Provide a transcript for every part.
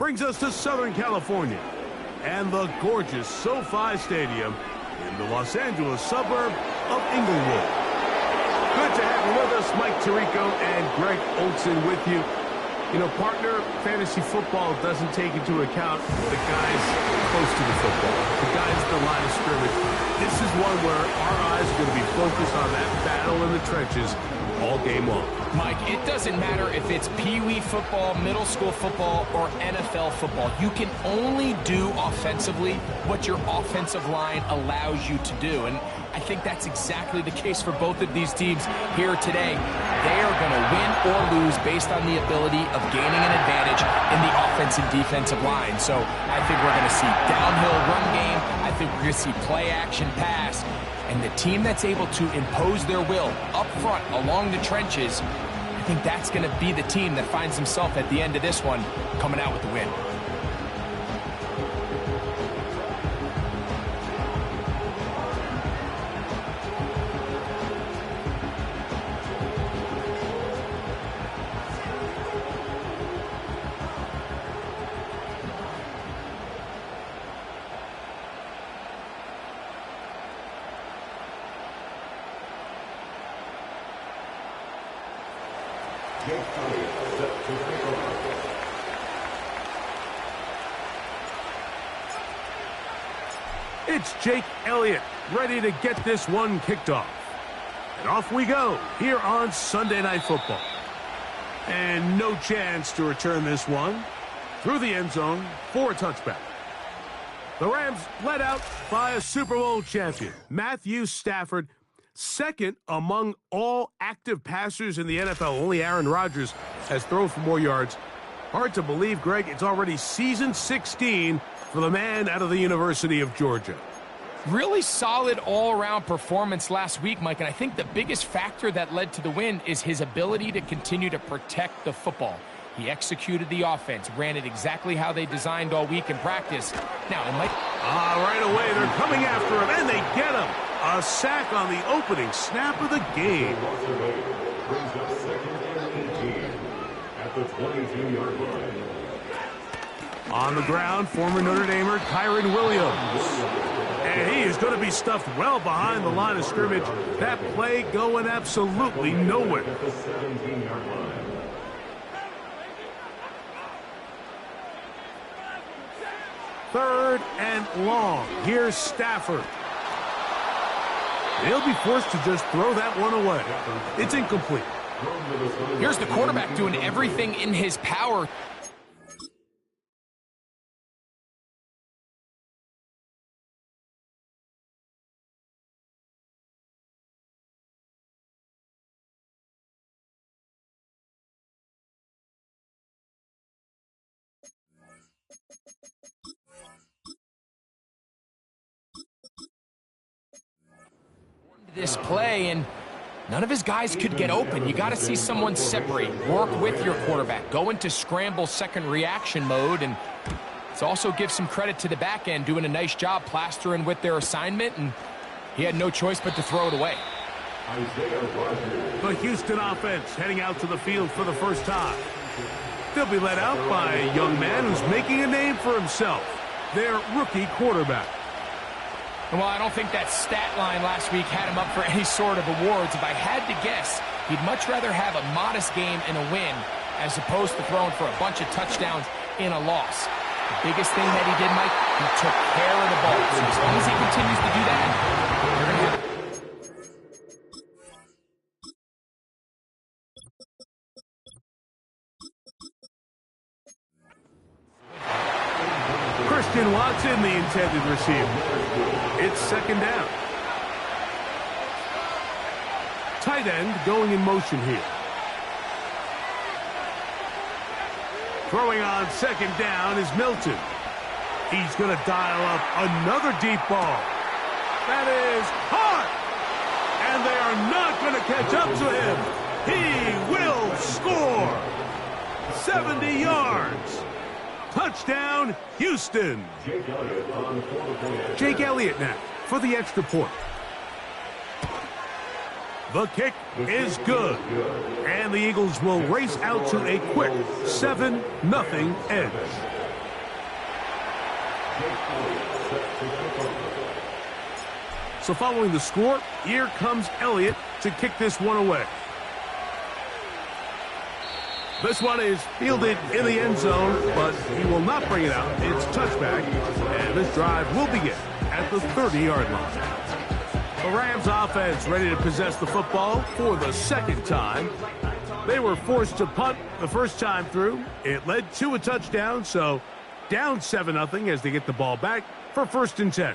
brings us to Southern California and the gorgeous SoFi Stadium in the Los Angeles suburb of Inglewood. Good to have you with us, Mike Tirico and Greg Olson with you. You know, partner, fantasy football doesn't take into account the guys close to the football, the guys at the line of scrimmage. This is one where our eyes are going to be focused on that battle in the trenches all game long. Mike, it doesn't matter if it's Pee-wee football, middle school football, or NFL football. You can only do offensively what your offensive line allows you to do. And I think that's exactly the case for both of these teams here today. They are going to win or lose based on the ability of gaining an advantage in the offensive and defensive line. So I think we're going to see downhill run game. I think we're going to see play action pass. And the team that's able to impose their will up front along the trenches, I think that's going to be the team that finds himself at the end of this one coming out with the win. It's Jake Elliott ready to get this one kicked off. And off we go here on Sunday Night Football. And no chance to return this one through the end zone for a touchback. The Rams led out by a Super Bowl champion, Matthew Stafford, second among all active passers in the NFL. Only Aaron Rodgers has thrown for more yards. Hard to believe, Greg, it's already season 16 for the man out of the University of Georgia. Really solid all-around performance last week, Mike, and I think the biggest factor that led to the win is his ability to continue to protect the football. He executed the offense, ran it exactly how they designed all week in practice. Now, Mike... right away, they're coming after him, and they get him. A sack on the opening snap of the game. Brings up second and 18 at the 22-yard line. On the ground, former Notre Damer Kyron Williams. And he is going to be stuffed well behind the line of scrimmage. That play going absolutely nowhere. At the 17-yard line. Third and long. Here's Stafford. He'll be forced to just throw that one away. It's incomplete. Here's the quarterback doing everything in his power. This play, and none of his guys could get open. You got to see someone separate, work with your quarterback, go into scramble second reaction mode, and let's also give some credit to the back end doing a nice job plastering with their assignment, and he had no choice but to throw it away. The Houston offense heading out to the field for the first time. They'll be led out by a young man who's making a name for himself, their rookie quarterback. Well, I don't think that stat line last week had him up for any sort of awards. If I had to guess, he'd much rather have a modest game and a win as opposed to throwing for a bunch of touchdowns in a loss. The biggest thing that he did, Mike, he took care of the ball. So as long as he continues to do that, they're going to have... Christian Watson, the intended receiver. It's second down. Tight end going in motion here. Throwing on second down is Milton. He's going to dial up another deep ball. That is hot. And they are not going to catch up to him. He will score. 70 yards. Touchdown, Houston. Jake Elliott now for the extra point. The kick is good. And the Eagles will race out to a quick 7-0 edge. So following the score, here comes Elliott to kick this one away. This one is fielded in the end zone, but he will not bring it out. It's touchback, and this drive will begin at the 30-yard line. The Rams offense ready to possess the football for the second time. They were forced to punt the first time through. It led to a touchdown, so down 7-0 as they get the ball back for 1st and 10.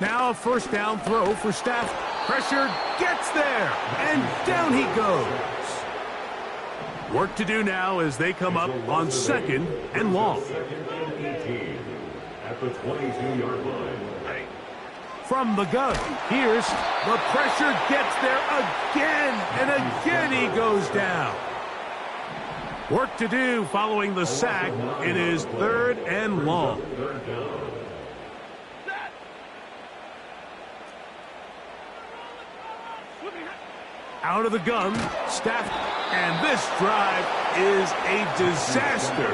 Now a first down throw for Stafford. Pressure gets there, and down he goes. Work to do now as they come up on 2nd and long. At the 22-yard line. From the gun, here's the pressure gets there again, and again he goes down. Work to do following the sack. It is 3rd and long. Out of the gun, Stafford, and this drive is a disaster.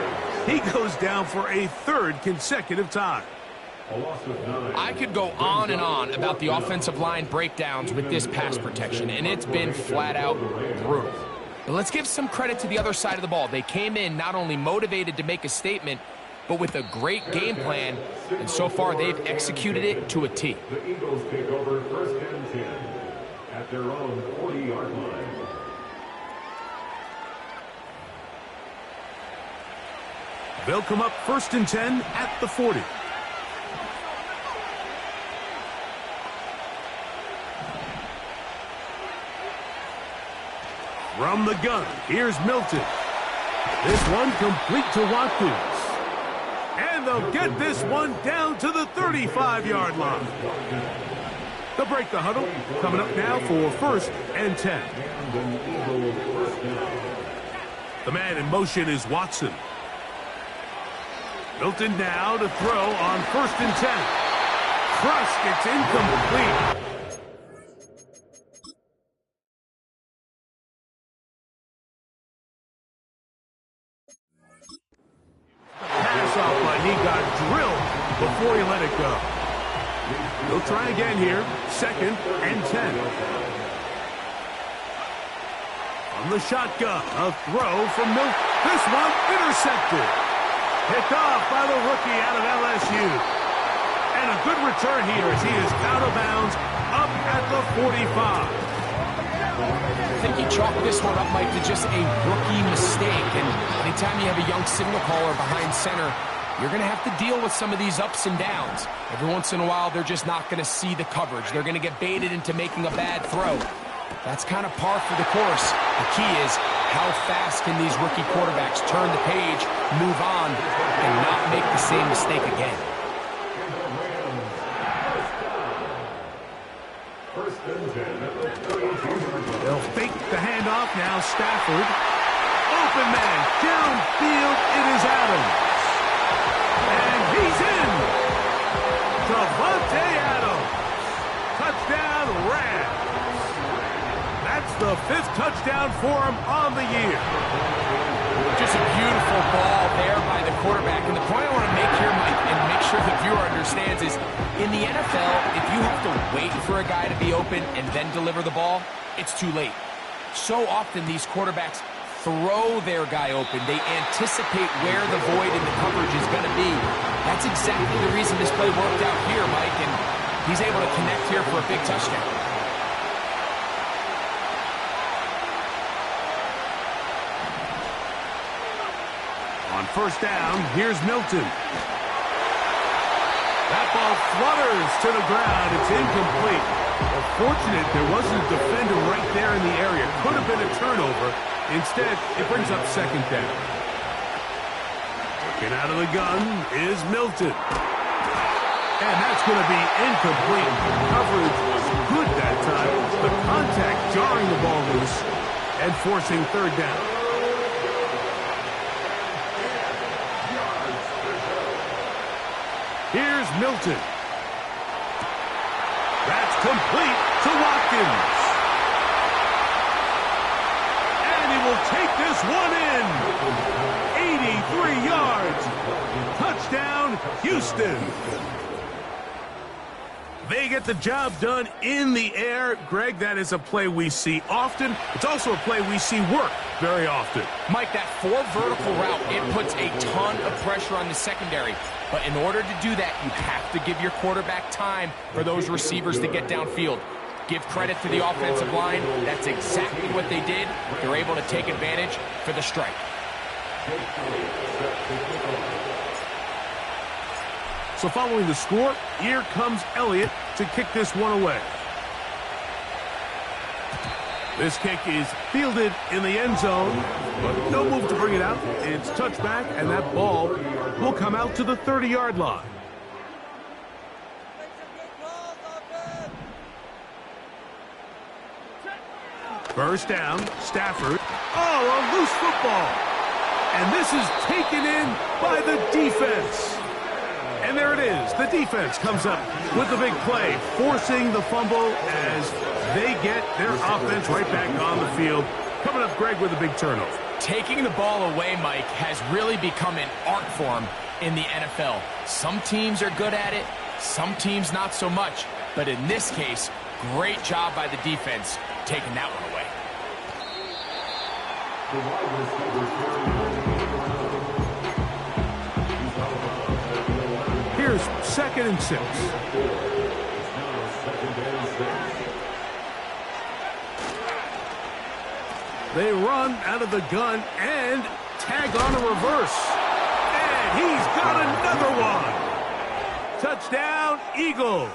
He goes down for a 3rd consecutive time. I could go on and on about the offensive line breakdowns with this pass protection, and it's been flat out brutal. But let's give some credit to the other side of the ball. They came in not only motivated to make a statement, but with a great game plan, and so far they've executed it to a T. The Eagles take over 1st and 10 at their own 40-yard line. They'll come up 1st and 10 at the 40. From the gun, here's Milton. This one complete to Watkins. And they'll get this one down to the 35-yard line. They'll break the huddle. Coming up now for 1st and 10. The man in motion is Watson. Milton now to throw on 1st and 10. Crushed, it's incomplete. Pass off, but he got drilled before he let it go. He'll try again here. 2nd and 10. On the shotgun, a throw from Milton. This one intercepted. Picked off by the rookie out of LSU. And a good return here as he is out of bounds up at the 45. I think he chalked this one up, Mike, to just a rookie mistake. And anytime you have a young signal caller behind center, you're going to have to deal with some of these ups and downs. Every once in a while, they're just not going to see the coverage. They're going to get baited into making a bad throw. That's kind of par for the course. The key is how fast can these rookie quarterbacks turn the page, move on, and not make the same mistake again. They'll fake the handoff now. Stafford. Open man. Downfield. It is Adams. And he's in. Davante Adams. Touchdown Rams. That's the 5th touchdown for him on the year. Just a beautiful ball there by the quarterback. And the point I want to make here, Mike, and make sure the viewer understands is, in the NFL, if you have to wait for a guy to be open and then deliver the ball, it's too late. So often these quarterbacks throw their guy open. They anticipate where the void in the coverage is going to be. That's exactly the reason this play worked out here, Mike, and he's able to connect here for a big touchdown. On 1st down, here's Milton. That ball flutters to the ground. It's incomplete. Well, fortunate there wasn't a defender right there in the area. Could have been a turnover. Instead, it brings up 2nd down. Looking out of the gun is Milton. And that's going to be incomplete. Coverage was good that time. The contact jarring the ball loose and forcing 3rd down. Here's Milton. That's complete to Watkins. And he will take this one in. Houston. They get the job done in the air. Greg, that is a play we see often. It's also a play we see work very often. Mike, that 4 vertical route, it puts a ton of pressure on the secondary. But in order to do that, you have to give your quarterback time for those receivers to get downfield. Give credit to the offensive line. That's exactly what they did. They're able to take advantage for the strike. So following the score, here comes Elliott to kick this one away. This kick is fielded in the end zone, but no move to bring it out. It's touchback, and that ball will come out to the 30-yard line. First down, Stafford. Oh, a loose football. And this is taken in by the defense. And there it is. The defense comes up with the big play, forcing the fumble as they get their offense right back on the field. Coming up, Greg, with a big turnover. Taking the ball away, Mike, has really become an art form in the NFL. Some teams are good at it, some teams not so much. But in this case, great job by the defense taking that one away. Here's 2nd and 6. They run out of the gun and tag on a reverse. And he's got another one. Touchdown, Eagles.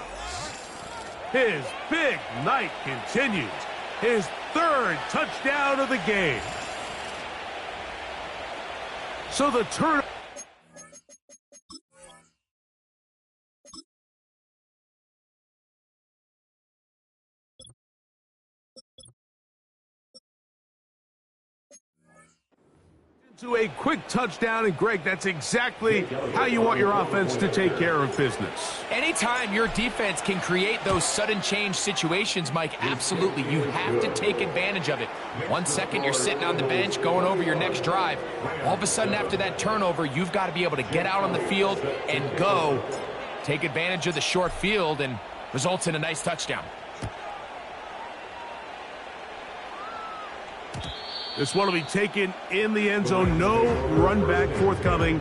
His big night continues. His 3rd touchdown of the game. So the turn. To a quick touchdown, and Greg, that's exactly how you want your offense to take care of business. Anytime your defense can create those sudden change situations, Mike, absolutely, you have to take advantage of it. 1 second, you're sitting on the bench, going over your next drive. All of a sudden, after that turnover, you've got to be able to get out on the field and go. Take advantage of the short field, and results in a nice touchdown. This one will be taken in the end zone. No run back forthcoming.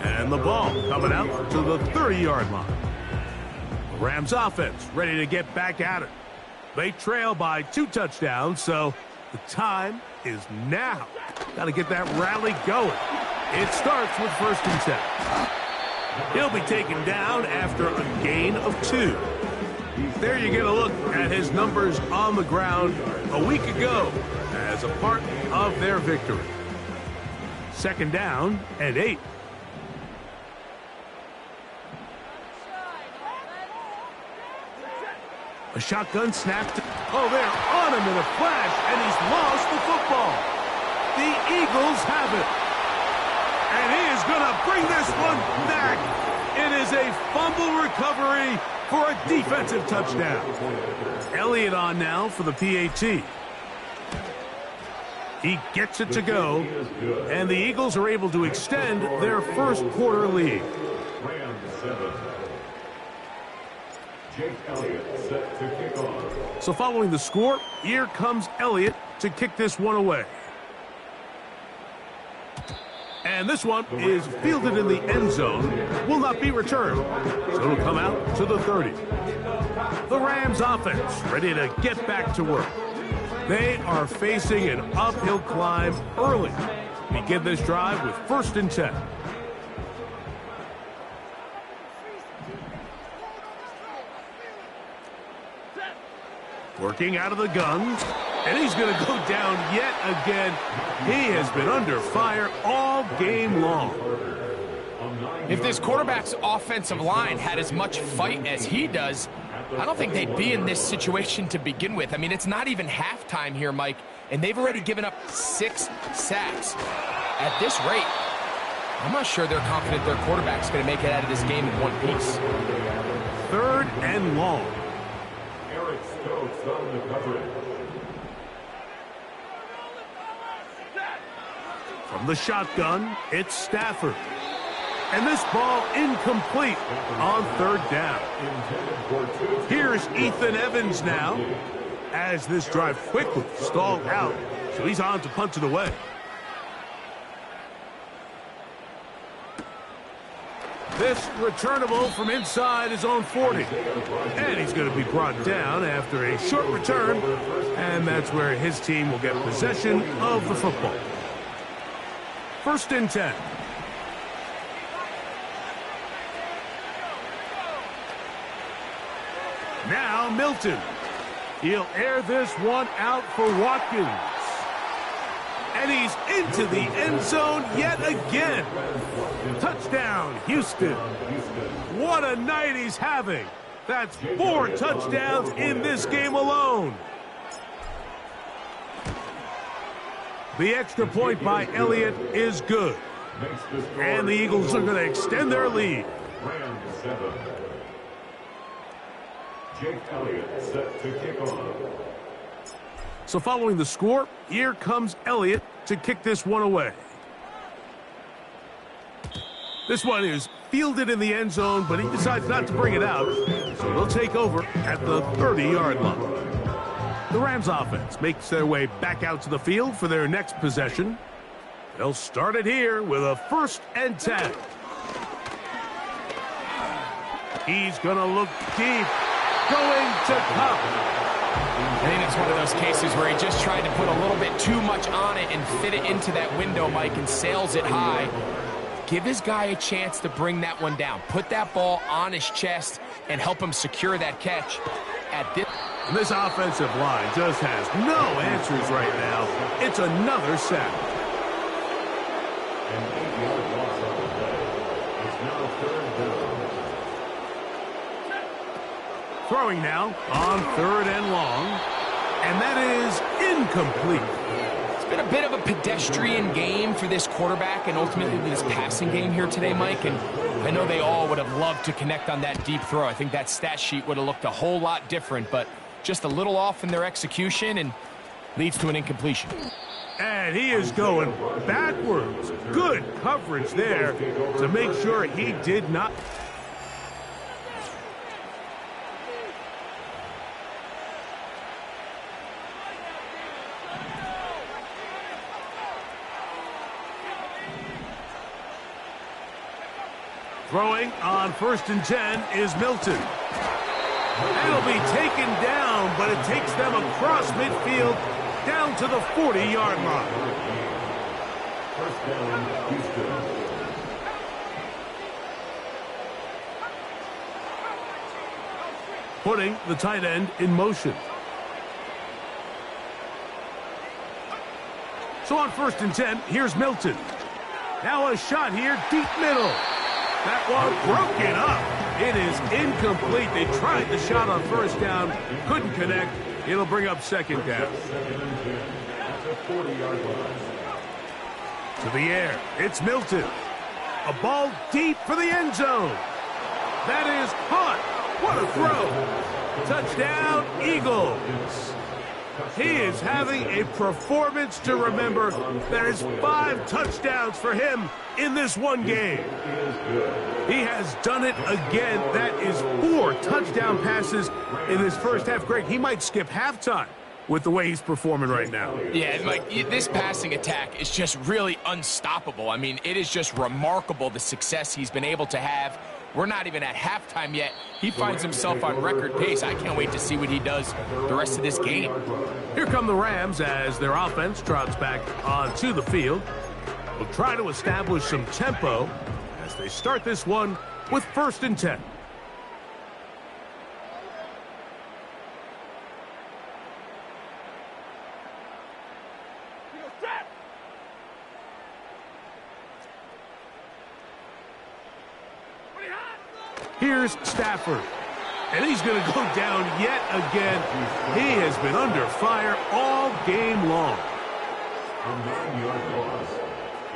And the ball coming out to the 30-yard line. The Rams offense ready to get back at it. They trail by 2 touchdowns, so the time is now. Got to get that rally going. It starts with 1st and 10. He'll be taken down after a gain of 2. There you get a look at his numbers on the ground a week ago as a part of their victory. 2nd down and 8. A shotgun snap. Oh, they're on him in a flash, and he's lost the football. The Eagles have it. And he is going to bring this one back. It is a fumble recovery for a defensive touchdown. Elliott on now for the PAT. He gets it to go, and the Eagles are able to extend their 1st quarter lead. So following the score, here comes Elliott to kick this one away. And this one is fielded in the end zone, will not be returned. So it'll come out to the 30. The Rams offense ready to get back to work. They are facing an uphill climb early. Begin this drive with 1st and 10. Working out of the guns, and he's going to go down yet again. He has been under fire all game long. If this quarterback's offensive line had as much fight as he does, I don't think they'd be in this situation to begin with. I mean, it's not even halftime here, Mike, and they've already given up 6 sacks. At this rate, I'm not sure they're confident their quarterback's going to make it out of this game in one piece. 3rd and long. From the shotgun, it's Stafford. And this ball incomplete on third down. Here's Ethan Evans now, as this drive quickly stalled out. So he's on to punt it away. This returnable from inside his own 40. And he's going to be brought down after a short return. And that's where his team will get possession of the football. 1st and 10. Now Milton. He'll air this one out for Watkins. And he's into the end zone yet again. Touchdown, Houston. What a night he's having. That's 4 touchdowns in this game alone. The extra point by Elliott is good. And the Eagles are going to extend their lead. Jake Elliott set to kick off. So following the score, here comes Elliott to kick this one away. This one is fielded in the end zone, but he decides not to bring it out. So he'll take over at the 30-yard line. The Rams offense makes their way back out to the field for their next possession. They'll start it here with a 1st and 10. He's going to look deep. Going to Cup. I think it's one of those cases where he just tried to put a little bit too much on it and fit it into that window, Mike, and sails it high. Give his guy a chance to bring that one down. Put that ball on his chest and help him secure that catch. And this offensive line just has no answers right now. It's another sack. An 8-yard loss on the play. It's now 3rd down. Throwing now on 3rd and long. And that is incomplete. It's been a bit of a pedestrian game for this quarterback and ultimately this passing game here today, Mike. And I know they all would have loved to connect on that deep throw. I think that stat sheet would have looked a whole lot different, but just a little off in their execution and leads to an incompletion. And he is going backwards. Good coverage there to make sure he did not. Throwing on 1st and 10 is Milton. That'll be taken down, but it takes them across midfield down to the 40-yard line. 1st down, Houston. Putting the tight end in motion. So on 1st and 10, here's Milton. Now a shot here, deep middle. That one broken up. It is incomplete. They tried the shot on 1st down, couldn't connect. It'll bring up 2nd down. To the air, it's Milton. A ball deep for the end zone. That is caught. What a throw. Touchdown, Eagles. He is having a performance to remember. That is 5 touchdowns for him in this one game. He has done it again. That is 4 touchdown passes in his first half. Greg, he might skip halftime with the way he's performing right now. Yeah, Mike, this passing attack is just really unstoppable. I mean, it is just remarkable the success he's been able to have. We're not even at halftime yet. He finds himself on record pace. I can't wait to see what he does the rest of this game. Here come the Rams as their offense trots back onto the field. Will try to establish some tempo as they start this one with 1st and 10. Here's Stafford. And he's going to go down yet again. He has been under fire all game long. A 9-yard loss.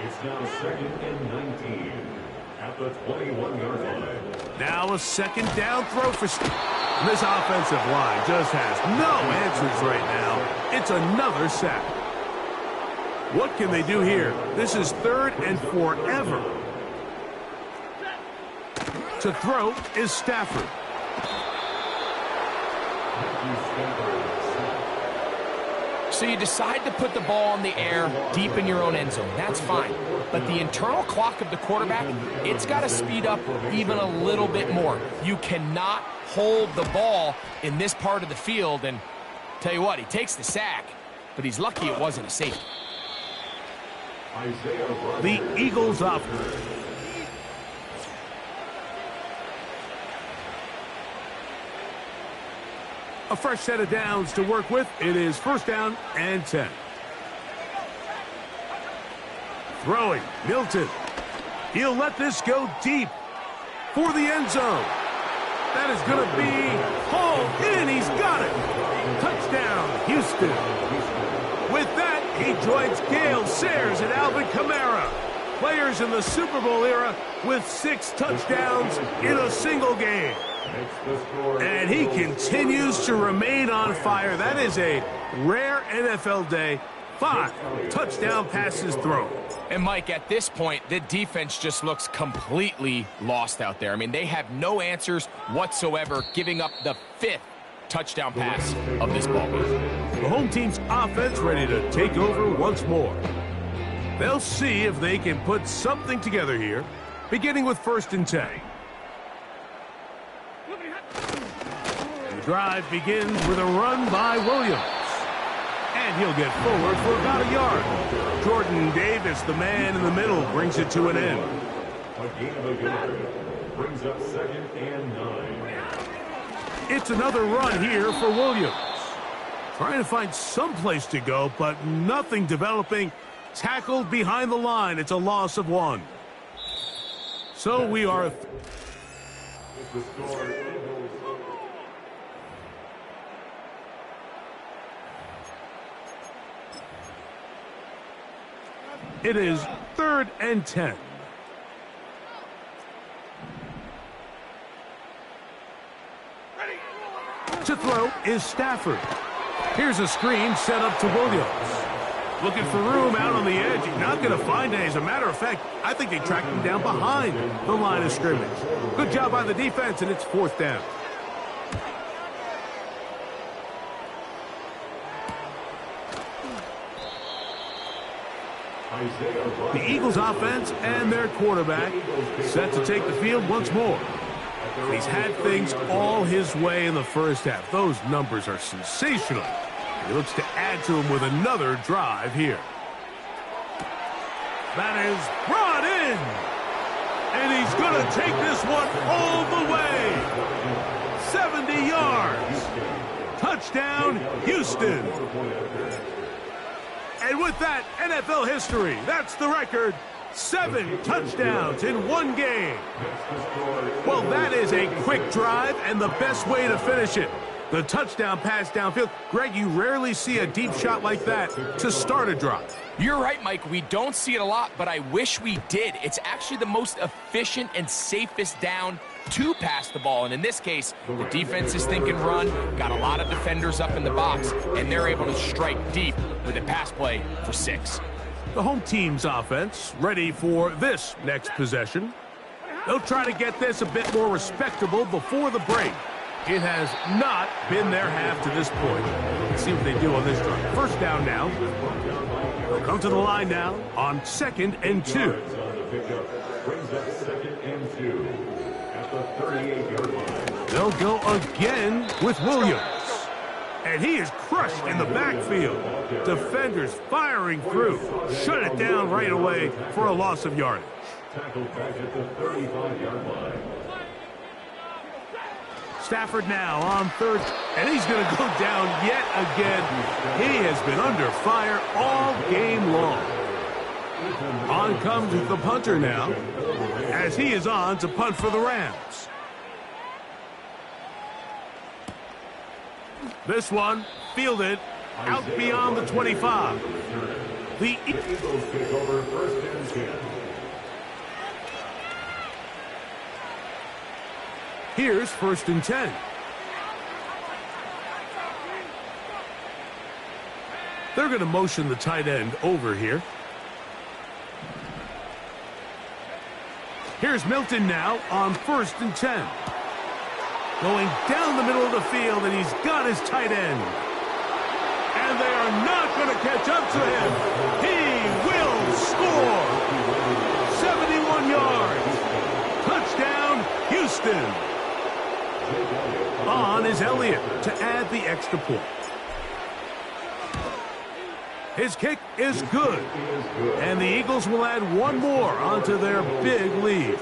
It's now 2nd and 19 at the 21-yard line. Now a 2nd down throw for Stafford. This offensive line just has no answers right now. It's another sack. What can they do here? This is 3rd and forever. To throw is Stafford. So you decide to put the ball in the air deep in your own end zone. That's fine. But the internal clock of the quarterback, it's got to speed up even a little bit more. You cannot hold the ball in this part of the field. And tell you what, he takes the sack, but he's lucky it wasn't a safety. The Eagles up. A fresh set of downs to work with. It is 1st down and 10. Throwing, Milton. He'll let this go deep for the end zone. That is going to be hauled in. He's got it. Touchdown, Houston. With that, he joins Gale Sayers and Alvin Kamara, players in the Super Bowl era with 6 touchdowns in a single game. And he continues to remain on fire. That is a rare NFL day. 5 touchdown passes thrown. And Mike, at this point, the defense just looks completely lost out there. I mean, they have no answers whatsoever, giving up the 5th touchdown pass of this ball game. The home team's offense ready to take over once more. They'll see if they can put something together here, beginning with 1st and 10. The drive begins with a run by Williams. And he'll get forward for about a yard. Jordan Davis, the man in the middle, brings it to an end. A gain of a yard brings up 2nd and 9. It's another run here for Williams. Trying to find some place to go, but nothing developing. Tackled behind the line. It's a loss of 1. So we are... The score, Eagles. It is 3rd and 10. To throw is Stafford. Here's a screen set up to Williams. Looking for room out on the edge. He's not going to find it. As a matter of fact, I think they tracked him down behind the line of scrimmage. Good job by the defense, and it's 4th down. The Eagles offense and their quarterback set to take the field once more. He's had things all his way in the first half. Those numbers are sensational. He looks to add to them with another drive here. That is brought in. And he's going to take this one all the way. 70 yards. Touchdown, Houston. And with that, NFL history. That's the record. 7 touchdowns in 1 game. Well, that is a quick drive and the best way to finish it. The touchdown pass downfield. Greg, you rarely see a deep shot like that to start a drive. You're right, Mike. We don't see it a lot, but I wish we did. It's actually the most efficient and safest down to pass the ball. And in this case, the defense is thinking run, got a lot of defenders up in the box, and they're able to strike deep with a pass play for 6. The home team's offense ready for this next possession. They'll try to get this a bit more respectable before the break. It has not been their half to this point. Let's see what they do on this drive. 1st down now. They'll come to the line now on 2nd and 2. Brings up 2nd and 2 at the 38-yard line. They'll go again with Williams. And he is crushed in the backfield. Defenders firing through. Shut it down right away for a loss of yardage. Tackled back at the 35-yard line. Stafford now on 3rd, and he's going to go down yet again. He has been under fire all game long. On comes the punter now, as he is on to punt for the Rams. This one fielded out beyond the 25. The Eagles take over 1st and 10. Here's 1st and 10. They're going to motion the tight end over here. Here's Milton now on 1st and 10. Going down the middle of the field, and he's got his tight end. And they are not going to catch up to him. He will score. 71 yards. Touchdown, Houston. On is Elliott to add the extra point. His kick is good. And the Eagles will add one more onto their big lead.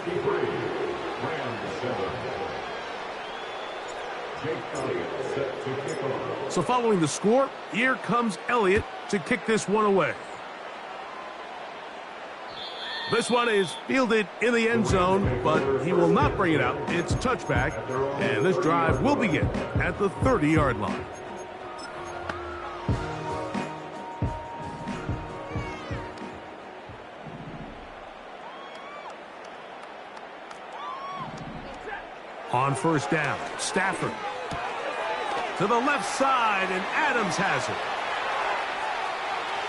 So following the score, here comes Elliott to kick this one away. This one is fielded in the end zone, but he will not bring it out. It's touchback, and this drive will begin at the 30-yard line. On 1st down, Stafford. To the left side, and Adams has it.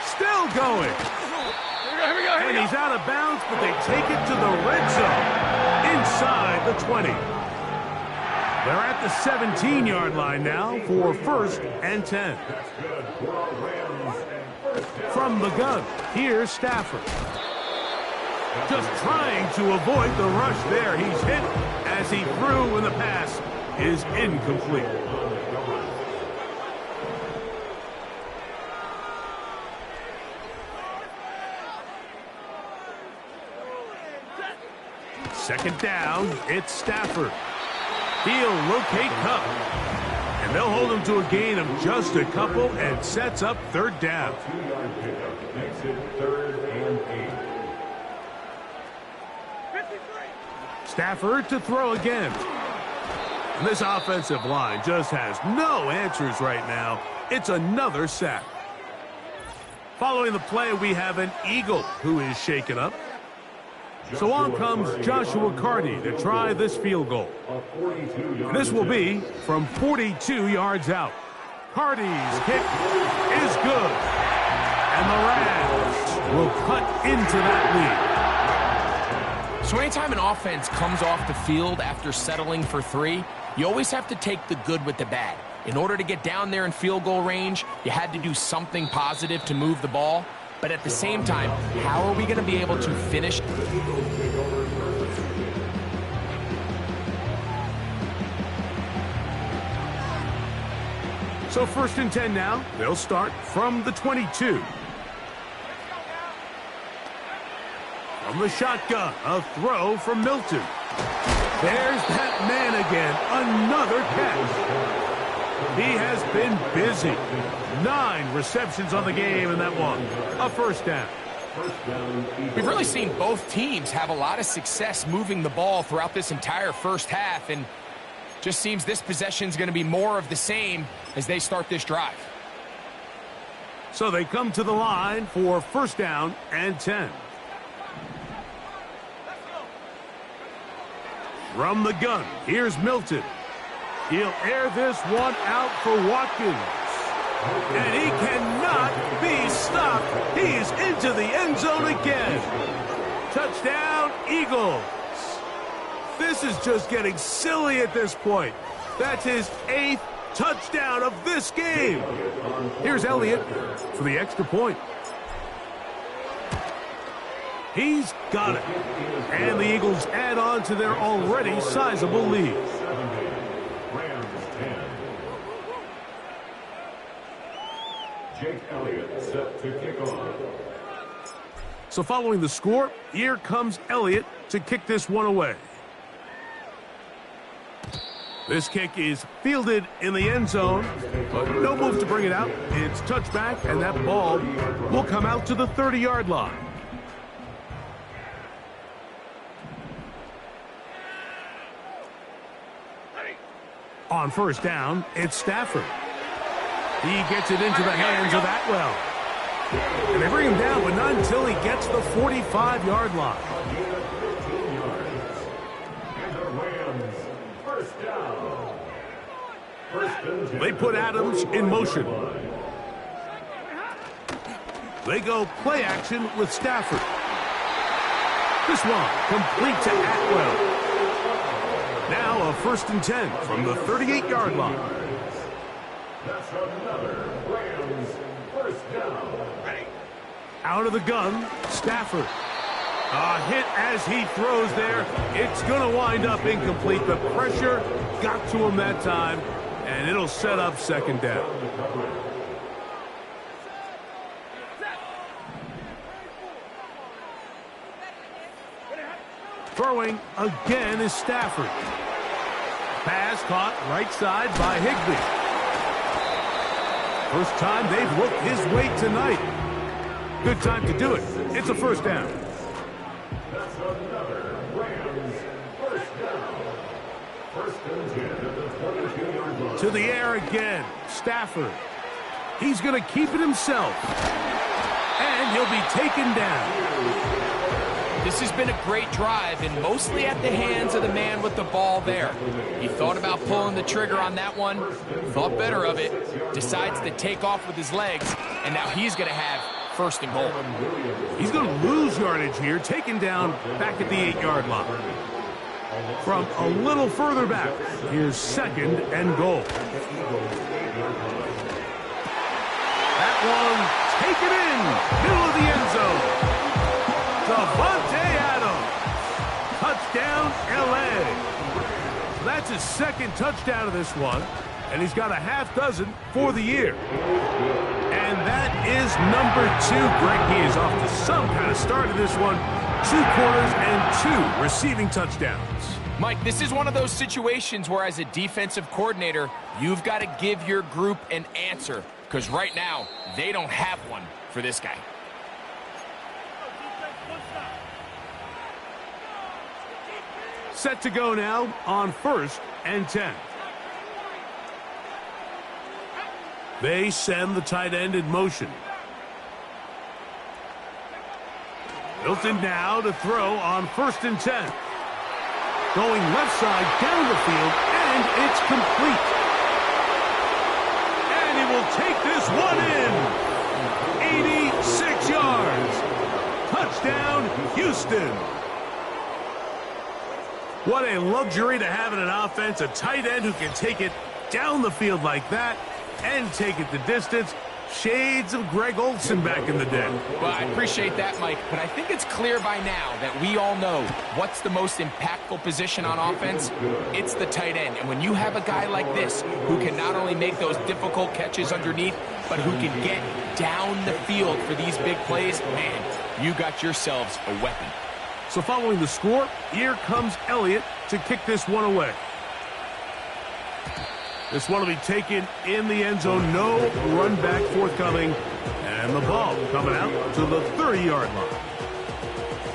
Still going. Here we go. And he's out of bounds, but they take it to the red zone. Inside the 20. They're at the 17-yard line now for 1st and 10. From the gun, here's Stafford. Just trying to avoid the rush there. He's hit as he threw, and the pass is incomplete. Second down, it's Stafford. He'll locate Cup. And they'll hold him to a gain of just a couple and sets up 3rd down. 2-yard pickup makes it 3rd and 8. Stafford to throw again. And this offensive line just has no answers right now. It's another sack. Following the play, we have an Eagle who is shaken up. So on comes Joshua Carty to try this field goal. And this will be from 42 yards out. Carty's kick is good. And the Rams will cut into that lead. So anytime an offense comes off the field after settling for 3, you always have to take the good with the bad. In order to get down there in field goal range, you had to do something positive to move the ball. But at the same time, how are we going to be able to finish? So 1st and 10 now. They'll start from the 22. From the shotgun, a throw from Milton. There's that man again. Another catch. He has been busy. 9 receptions on the game in that one. A 1st down. We've really seen both teams have a lot of success moving the ball throughout this entire first half, and just seems this possession is going to be more of the same as they start this drive. So they come to the line for 1st down and 10. From the gun, here's Milton. He'll air this one out for Watkins. And he cannot be stopped. He's into the end zone again. Touchdown, Eagles. This is just getting silly at this point. That's his 8th touchdown of this game. Here's Elliott for the extra point. He's got it. And the Eagles add on to their already sizable lead. Jake Elliott set to kick off. So following the score, here comes Elliott to kick this one away. This kick is fielded in the end zone, but no move to bring it out. It's touchback, and that ball will come out to the 30-yard line. On 1st down, it's Stafford. He gets it into the hands of Atwell. And they bring him down, but not until he gets the 45-yard line. And the Rams, 1st down. 1st and 10. They put Adams in motion. They go play action with Stafford. This one complete to Atwell. Now a 1st and 10 from the 38-yard line. That's another Rams first down. Out of the gun, Stafford. A hit as he throws there. It's going to wind up incomplete. The pressure got to him that time, and it'll set up 2nd down. Throwing again is Stafford. Pass caught right side by Higbee. First time they've looked his way tonight. Good time to do it. It's a 1st down. That's another Rams first down. 1st and 10 at the 22-yard line. To the air again. Stafford. He's going to keep it himself. And he'll be taken down. This has been a great drive, and mostly at the hands of the man with the ball there. He thought about pulling the trigger on that one, thought better of it, decides to take off with his legs, and now he's going to have 1st and goal. He's going to lose yardage here, taken down back at the 8-yard line. From a little further back, here's 2nd and goal. That one taken in, middle of the end zone. Davante Adams, touchdown L.A. So that's his 2nd touchdown of this one, and he's got a half dozen for the year. And that is number 2. Greg, he is off to some kind of start in this one. 2 quarters and 2 receiving touchdowns. Mike, this is one of those situations where as a defensive coordinator, you've got to give your group an answer, because right now, they don't have one for this guy. Set to go now on 1st and 10. They send the tight end in motion. Hilton now to throw on 1st and 10. Going left side down the field, and it's complete. And he will take this one in. 86 yards. Touchdown, Houston. What a luxury to have in an offense, a tight end who can take it down the field like that and take it the distance. Shades of Greg Olsen back in the day. Well, I appreciate that, Mike, but I think it's clear by now that we all know what's the most impactful position on offense. It's the tight end. And when you have a guy like this who can not only make those difficult catches underneath, but who can get down the field for these big plays, man, you got yourselves a weapon. So following the score, here comes Elliott to kick this one away. This one will be taken in the end zone. No run back forthcoming. And the ball coming out to the 30-yard line.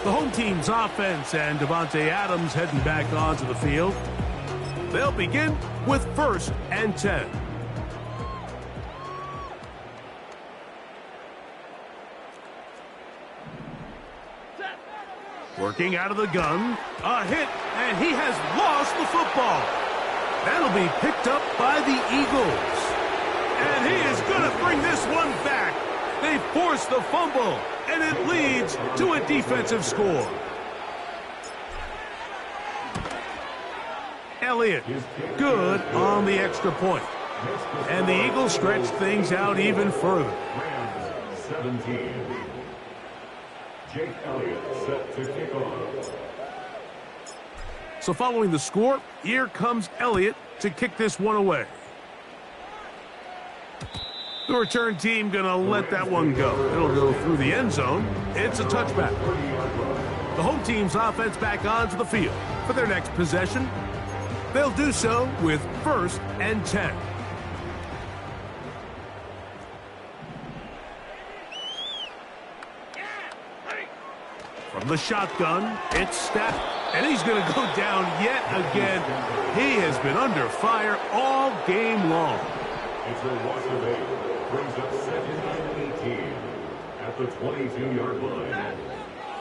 The home team's offense and Davante Adams heading back onto the field. They'll begin with 1st and 10. Working out of the gun. A hit, and he has lost the football. That'll be picked up by the Eagles. And he is going to bring this one back. They force the fumble, and it leads to a defensive score. Elliott, good on the extra point. And the Eagles stretch things out even further. Rams 17. Jake Elliott set to kick off. So following the score, here comes Elliott to kick this one away. The return team going to let that one go. It'll go through the end zone. It's a touchback. The home team's offense back onto the field for their next possession. They'll do so with 1st and 10. From the shotgun, it's Stafford, and he's going to go down yet again. He has been under fire all game long. It's a loss of 8. Brings up 2nd and 18 at the 22-yard line.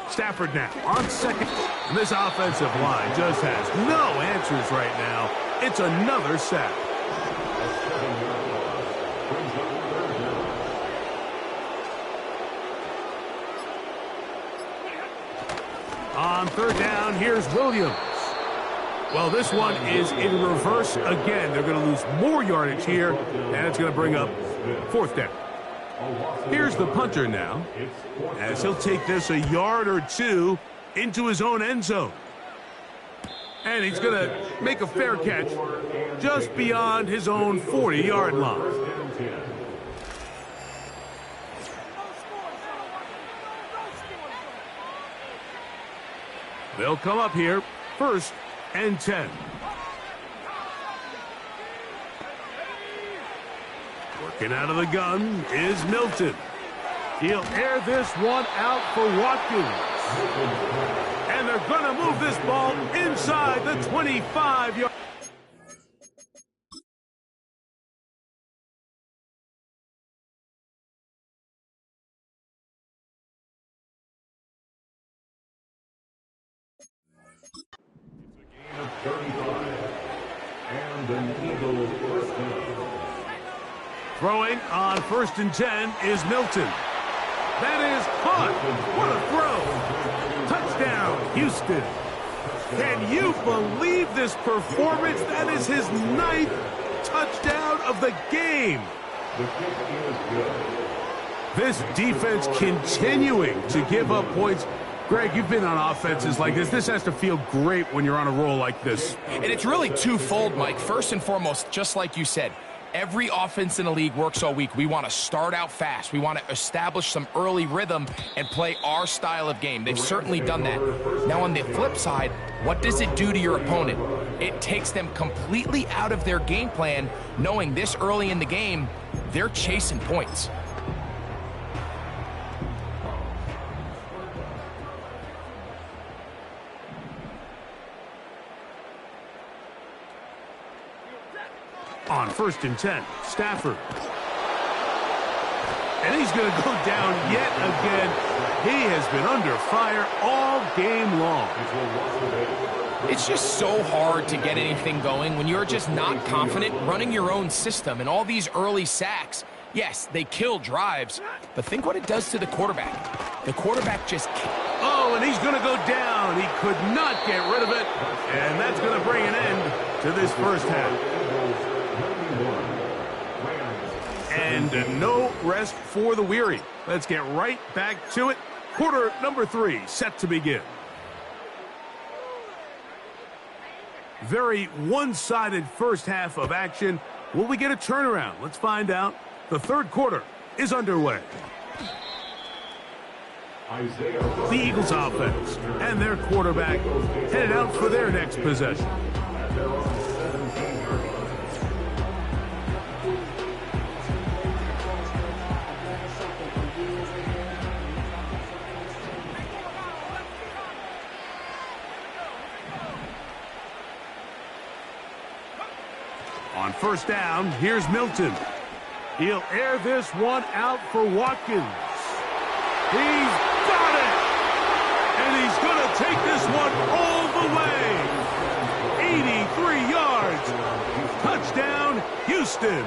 Stafford now on 2nd. And this offensive line just has no answers right now. It's another sack. A 7-yard loss. Brings up 3rd down. On third down, here's Williams. Well, this one is in reverse again. They're going to lose more yardage here, and it's going to bring up fourth down. Here's the punter now, as he'll take this a yard or two into his own end zone. And he's going to make a fair catch just beyond his own 40-yard line. They'll come up here, 1st and 10. Working out of the gun is Milton. He'll air this one out for Watkins. And they're going to move this ball inside the 25-yard. Of 35, and an Eagles first down. Throwing on 1st and 10 is Milton. That is caught. What a throw. Touchdown, Houston. Can you believe this performance? That is his 9th touchdown of the game. The kick is good. This defense continuing to give up points. Greg, you've been on offenses like this. This has to feel great when you're on a roll like this. And it's really twofold, Mike. First and foremost, just like you said, every offense in the league works all week. We want to start out fast. We want to establish some early rhythm and play our style of game. They've certainly done that. Now, on the flip side, what does it do to your opponent? It takes them completely out of their game plan, knowing this early in the game, they're chasing points. On 1st and 10, Stafford. And he's going to go down yet again. He has been under fire all game long. It's just so hard to get anything going when you're just not confident running your own system. And all these early sacks, yes, they kill drives, but think what it does to the quarterback. The quarterback just can't. Oh, and he's going to go down. He could not get rid of it. And that's going to bring an end to this first half. And no rest for the weary. Let's get right back to it. Quarter number 3 set to begin. Very one-sided first half of action. Will we get a turnaround? Let's find out. The third quarter is underway. The Eagles offense and their quarterback headed out for their next possession. On first down, here's Milton. He'll air this one out for Watkins. He's got it! And he's going to take this one all the way. 83 yards. Touchdown, Houston.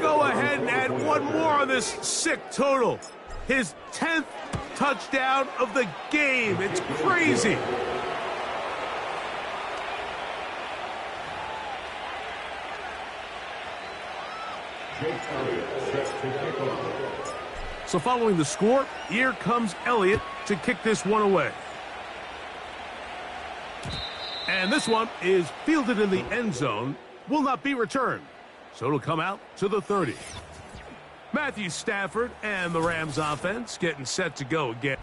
Go ahead and add one more on this sick total. His 10th touchdown of the game. It's crazy. So following the score, here comes Elliott to kick this one away. And this one is fielded in the end zone, will not be returned. So it'll come out to the 30. Matthew Stafford and the Rams offense getting set to go again.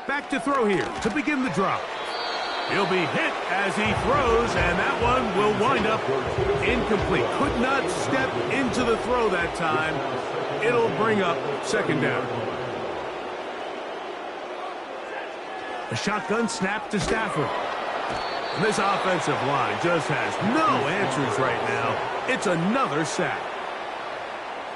Back to throw here to begin the drop. He'll be hit as he throws, and that one will wind up incomplete. Could not step into the throw that time. It'll bring up second down. A shotgun snap to Stafford. And this offensive line just has no answers right now. It's another sack.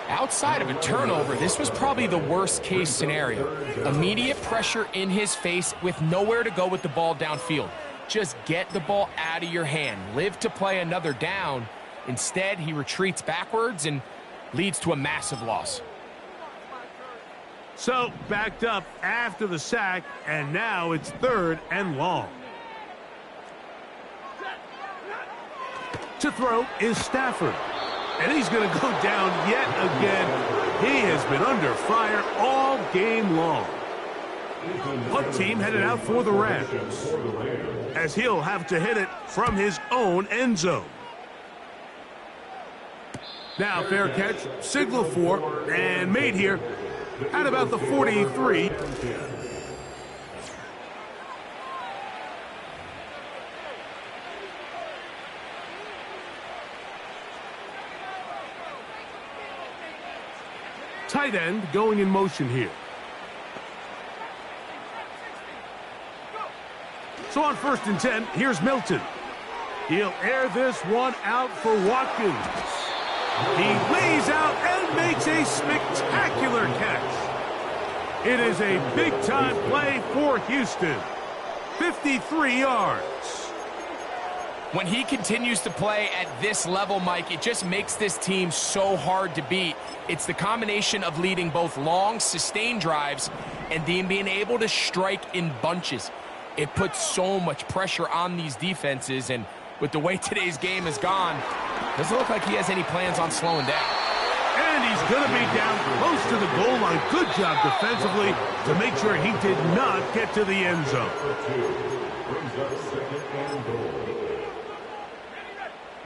Outside of a turnover, this was probably the worst-case scenario. Immediate pressure in his face with nowhere to go with the ball downfield. Just get the ball out of your hand. Live to play another down. Instead, he retreats backwards and leads to a massive loss. So, backed up after the sack, and now it's 3rd and long. To throw is Stafford. And he's going to go down yet again. He has been under fire all game long. Punt team headed out for the Rams, as he'll have to hit it from his own end zone. Now fair catch, signal for, and made here at about the 43. Tight end going in motion here. So on 1st and 10, here's Milton. He'll air this one out for Watkins. He lays out and makes a spectacular catch. It is a big-time play for Houston. 53 yards. When he continues to play at this level, Mike, it just makes this team so hard to beat. It's the combination of leading both long, sustained drives and then being able to strike in bunches. It puts so much pressure on these defenses, and with the way today's game has gone, doesn't look like he has any plans on slowing down. And he's going to be down close to the goal line. Good job defensively to make sure he did not get to the end zone.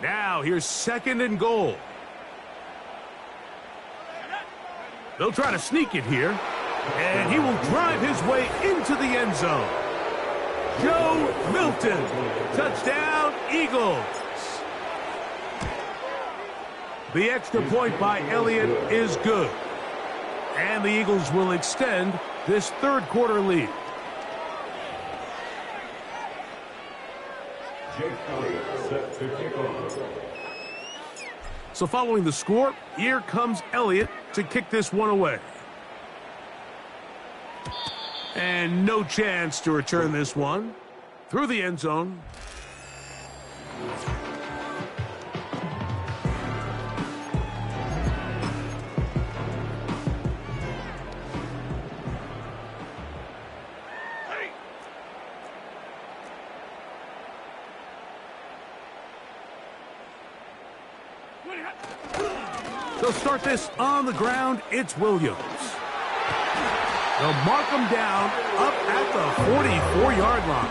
Now here's 2nd and goal. They'll try to sneak it here, and he will drive his way into the end zone. Joe Milton, touchdown Eagles. The extra point by Elliott is good, and the Eagles will extend this 3rd quarter lead. So following the score, here comes Elliott to kick this one away. And no chance to return this one through the end zone. They'll start this on the ground. It's Williams. They'll mark him down up at the 44-yard line.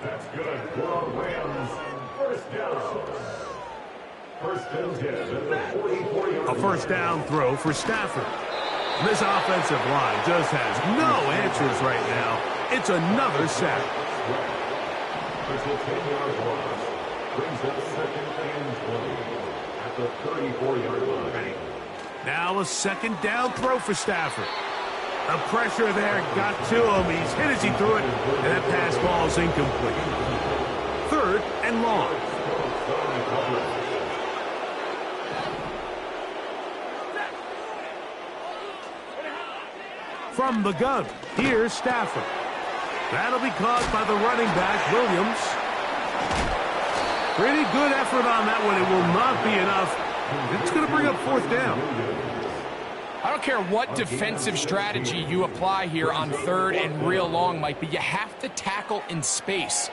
That's good for Rams. First down. First and 10 at the 44-yard line. A first down throw for Stafford. This offensive line just has no answers right now. It's another sack. It's a 10-yard loss. Brings up 2nd and 20 at the 34-yard line. Now a 2nd down throw for Stafford. The pressure there got to him. He's hit as he threw it, and that pass ball is incomplete. 3rd and long. From the gun, here's Stafford. That'll be caught by the running back, Williams. Pretty good effort on that one. It will not be enough. It's going to bring up 4th down. I don't care what defensive strategy you apply here on 3rd and real long, Mike, but you have to tackle in space.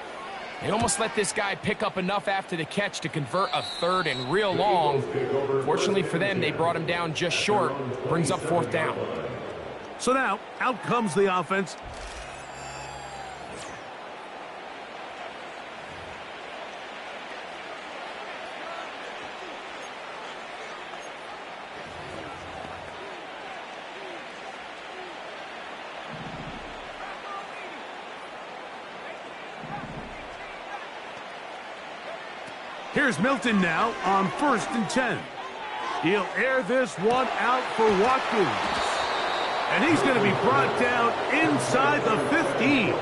They almost let this guy pick up enough after the catch to convert a 3rd and real long. Fortunately for them, they brought him down just short. Brings up 4th down. So now, out comes the offense. Here's Milton now on 1st and 10. He'll air this one out for Watkins. And he's going to be brought down inside the 15.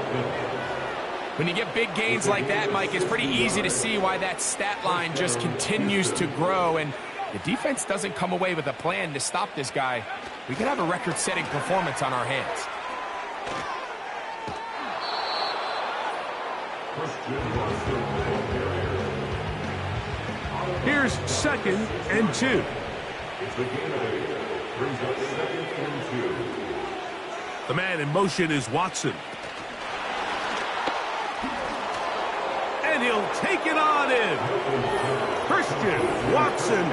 When you get big gains like that, Mike, it's pretty easy to see why that stat line just continues to grow, and the defense doesn't come away with a plan to stop this guy. We could have a record-setting performance on our hands. Here's 2nd and 2. It's the game of 8. Brings up 2nd and 2. The man in motion is Watson. And he'll take it on in. Christian Watson.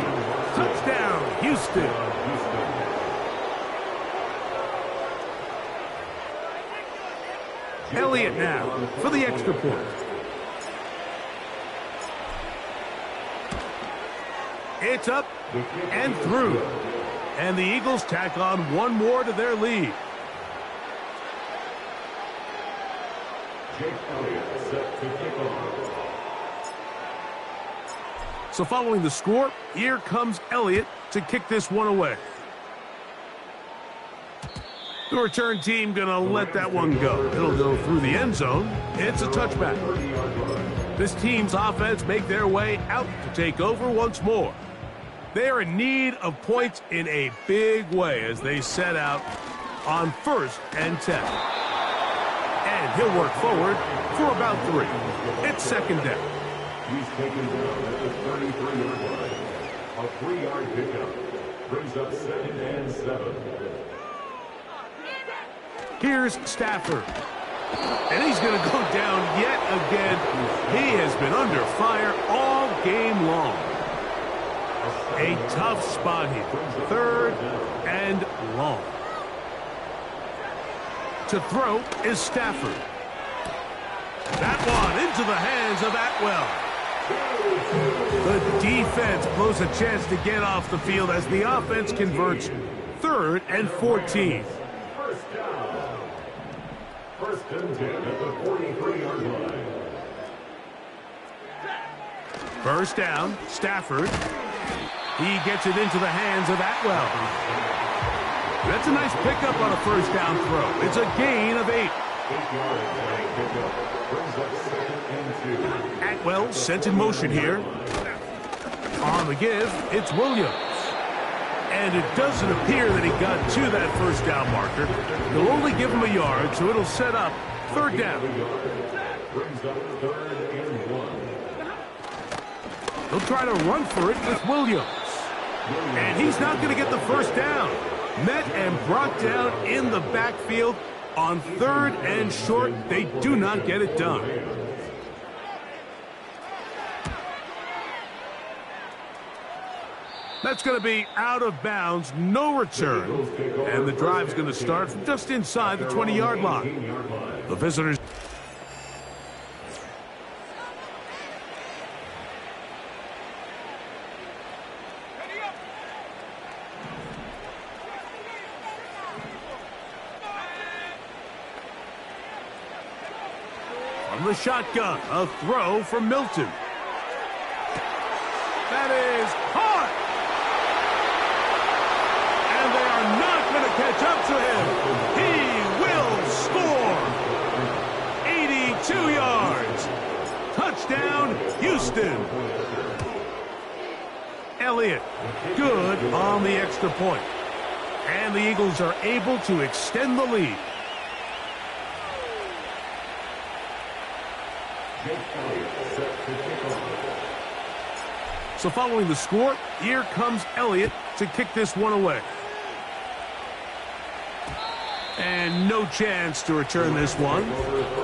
Touchdown, Houston. Elliott now for the extra point. It's up and through. And the Eagles tack on one more to their lead. Jake Elliott set to kick off. So following the score, here comes Elliott to kick this one away. The return team going to let that one go. It'll go through the end zone. It's a touchback. This team's offense make their way out to take over once more. They are in need of points in a big way as they set out on 1st and 10. And he'll work forward for about 3. It's 2nd down. He's taken down at the 33-yard line. A 3-yard pickup brings up 2nd and 7. Here's Stafford. And he's going to go down yet again. He has been under fire all game long. A tough spot here. 3rd and long. To throw is Stafford. That one into the hands of Atwell. The defense blows a chance to get off the field as the offense converts. 3rd and 14. First down. 1st and 10 at the 43-yard line. First down, Stafford. He gets it into the hands of Atwell. That's a nice pickup on a 1st down throw. It's a gain of 8. 8-yard pickup brings up 2nd and 2. Atwell sent in motion here. On the give, it's Williams. And it doesn't appear that he got to that 1st down marker. They'll only give him a yard, so it'll set up 3rd down. Brings up 3rd and 1. They'll try to run for it with Williams. And he's not going to get the 1st down. Met and brought down in the backfield on 3rd and short. They do not get it done. That's going to be out of bounds, no return. And the drive's going to start from just inside the 20-yard line. The visitors. From the shotgun, a throw from Milton. That is caught. And they are not going to catch up to him. He will score. 82 yards. Touchdown, Houston. Elliott, good on the extra point. And the Eagles are able to extend the lead. So following the score, here comes Elliott to kick this one away. And no chance to return this one.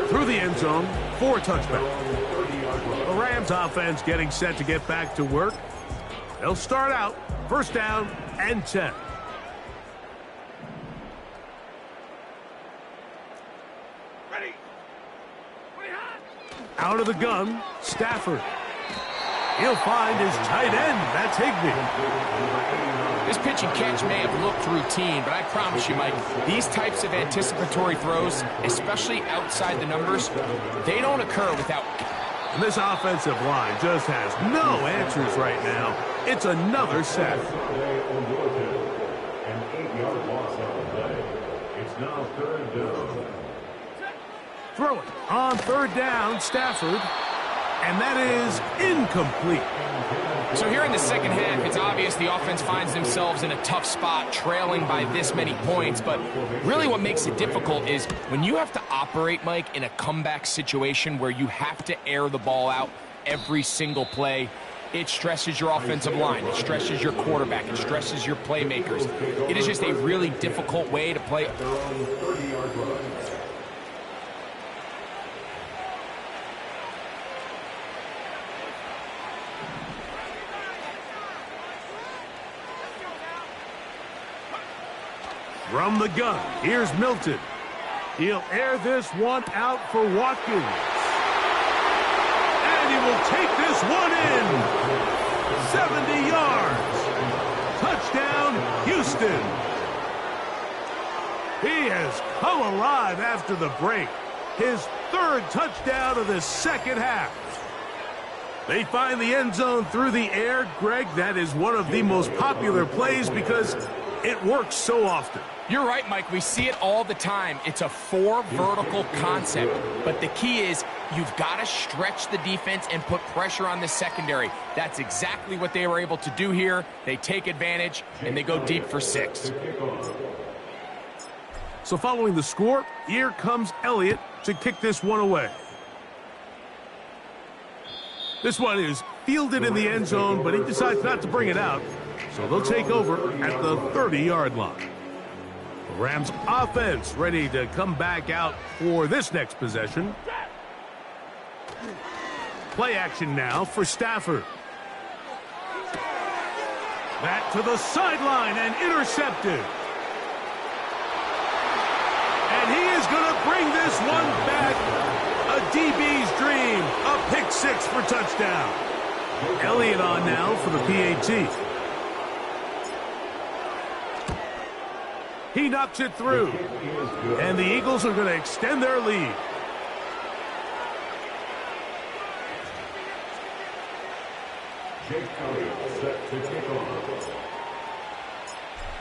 Through the end zone for a touchback. The Rams offense getting set to get back to work. They'll start out 1st down and 10. Out of the gun, Stafford. He'll find his tight end. That's Higbee. This pitch and catch may have looked routine, but I promise you, Mike, these types of anticipatory throws, especially outside the numbers, they don't occur without... And this offensive line just has no answers right now. It's another sack. An 8-yard loss on the play. It's now 3rd down. Throwing on third down, Stafford. And that is incomplete. So here in the second half, it's obvious the offense finds themselves in a tough spot, trailing by this many points. But really what makes it difficult is when you have to operate, Mike, in a comeback situation where you have to air the ball out every single play, it stresses your offensive line. It stresses your quarterback. It stresses your playmakers. It is just a really difficult way to play. From the gun, here's Milton. He'll air this one out for Watkins. And he will take this one in. 70 yards. Touchdown, Houston. He has come alive after the break. His third touchdown of the second half. They find the end zone through the air. Greg, that is one of the most popular plays because it works so often. You're right, Mike. We see it all the time. It's a four vertical concept. But the key is you've got to stretch the defense and put pressure on the secondary. That's exactly what they were able to do here. They take advantage, and they go deep for 6. So following the score, here comes Elliott to kick this one away. This one is fielded in the end zone, but he decides not to bring it out. So they'll take over at the 30-yard line. The Rams offense ready to come back out for this next possession. Play action now for Stafford. Back to the sideline and intercepted. And he is going to bring this one back. A DB's dream. A pick 6 for touchdown. Elliott on now for the PAT. He knocks it through. And the Eagles are going to extend their lead.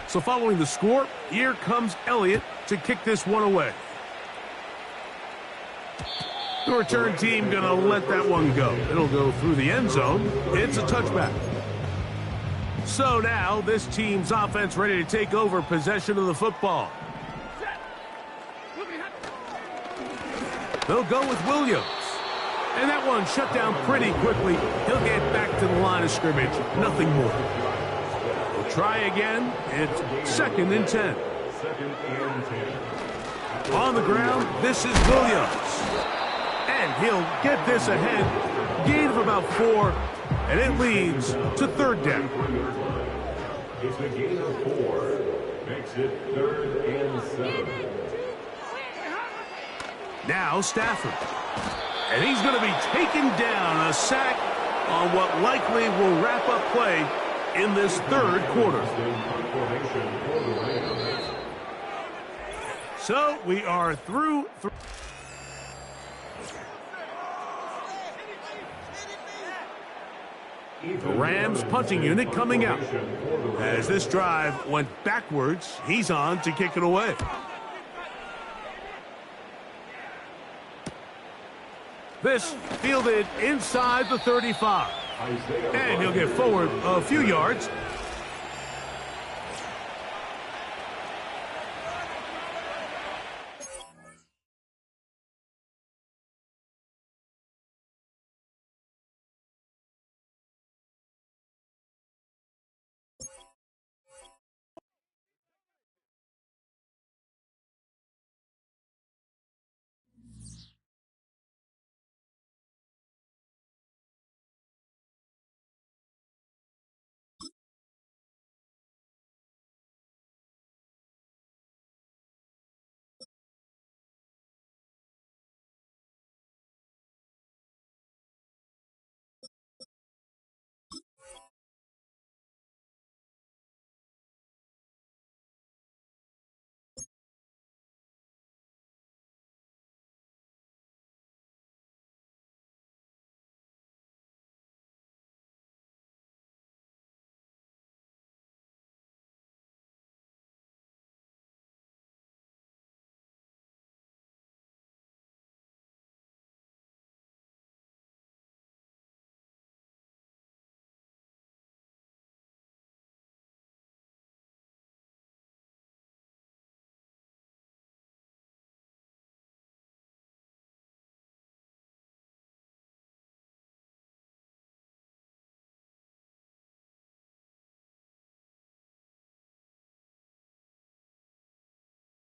So following the score, here comes Elliott to kick this one away. The return team going to let that one go. It'll go through the end zone. It's a touchback. So now this team's offense ready to take over possession of the football. They'll go with Williams. And that one shut down pretty quickly. He'll get back to the line of scrimmage. Nothing more. We'll try again. It's 2nd and 10. On the ground, this is Williams. And he'll get this ahead. Gain of about 4. And it leads to 3rd down. It's a gain of 4. Makes it 3rd and 7. Now Stafford. And he's going to be taken down. A sack on what likely will wrap up play in this 3rd quarter. So we are through. The Rams punting unit coming out. As this drive went backwards, he's on to kick it away. This fielded inside the 35. And he'll get forward a few yards